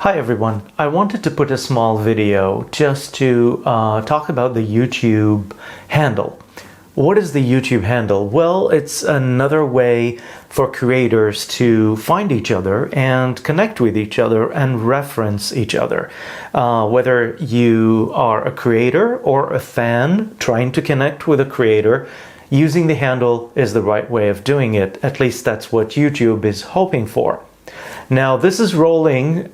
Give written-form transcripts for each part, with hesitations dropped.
Hi everyone, I wanted to put a small video just to talk about the YouTube handle. What is the YouTube handle? Well, it's another way for creators to find each other and connect with each other and reference each other. Whether you are a creator or a fan trying to connect with a creator, using the handle is the right way of doing it. At least that's what YouTube is hoping for. Now, this is rolling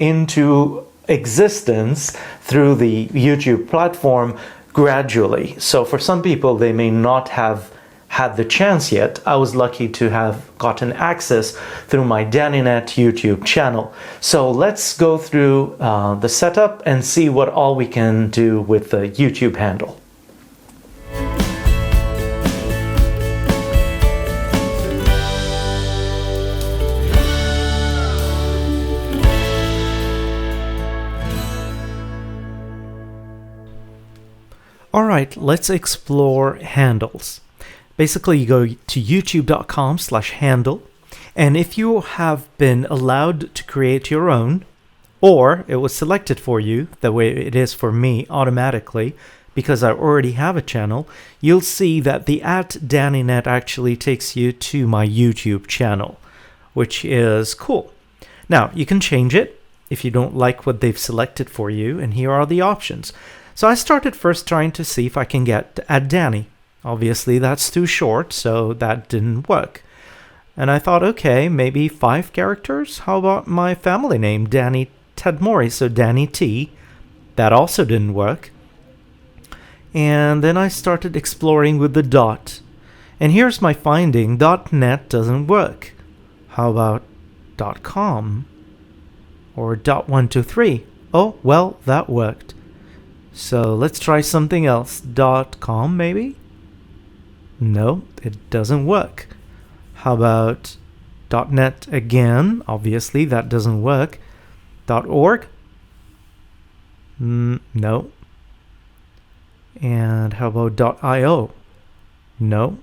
into existence through the YouTube platform gradually. So for some people, they may not have had the chance yet. I was lucky to have gotten access through my DannyNet YouTube channel. So let's go through the setup and see what all we can do with the YouTube handle. Alright, let's explore handles. Basically, you go to youtube.com/handle, and if you have been allowed to create your own, or it was selected for you, the way it is for me automatically, because I already have a channel, you'll see that the @DannyNet actually takes you to my YouTube channel, which is cool. Now, you can change it if you don't like what they've selected for you, and here are the options. So I started first trying to see if I can get @Danny. Obviously that's too short, so that didn't work. And I thought, okay, maybe 5 characters? How about my family name, Danny Tadmori, so Danny T. That also didn't work. And then I started exploring with the dot. And here's my finding, .net doesn't work. How about .com? Or .123? Oh, well, that worked. So let's try something else. .com maybe? No, it doesn't work. How about .net again? Obviously that doesn't work. .org? No. And how about .io? No.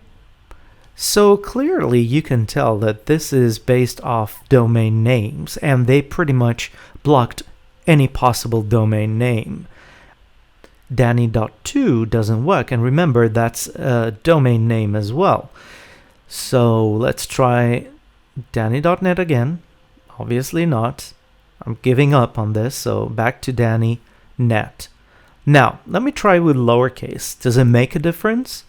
So clearly you can tell that this is based off domain names, and they pretty much blocked any possible domain name. Danny.to doesn't work, and remember that's a domain name as well. So let's try Danny.net again. Obviously not. I'm giving up on this, so back to Danny.net. Now, let me try with lowercase. Does it make a difference?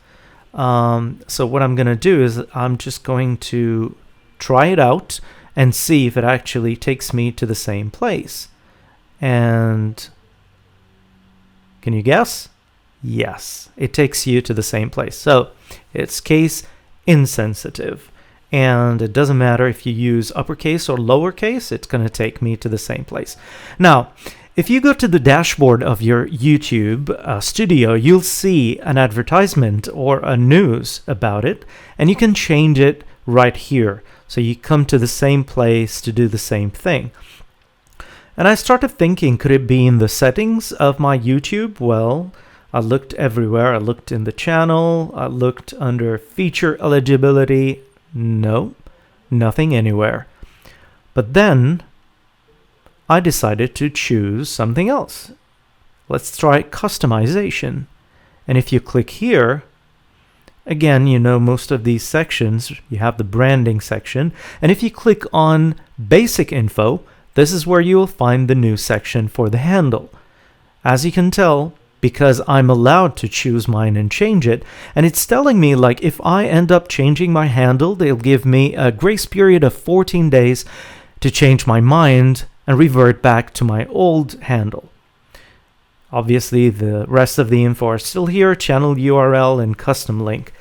So what I'm going to do is I'm just going to try it out and see if it actually takes me to the same place. And can you guess? Yes, it takes you to the same place. So it's case insensitive. And it doesn't matter if you use uppercase or lowercase, it's going to take me to the same place. Now, if you go to the dashboard of your YouTube studio, you'll see an advertisement or a news about it, and you can change it right here. So you come to the same place to do the same thing. And I started thinking, could it be in the settings of my YouTube? Well, I looked everywhere. I looked in the channel. I looked under feature eligibility. No, nothing anywhere. But then I decided to choose something else. Let's try customization. And if you click here, again, you know most of these sections, you have the branding section. And if you click on basic info, this is where you will find the new section for the handle. As you can tell, because I'm allowed to choose mine and change it, and it's telling me like if I end up changing my handle, they'll give me a grace period of 14 days to change my mind and revert back to my old handle. Obviously, the rest of the info are still here, channel URL and custom link.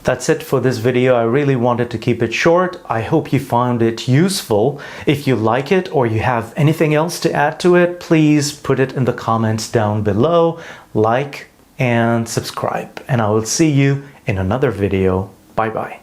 That's it for this video. I really wanted to keep it short. I hope you found it useful. If you like it or you have anything else to add to it, please put it in the comments down below, like and subscribe. And I will see you in another video. Bye bye.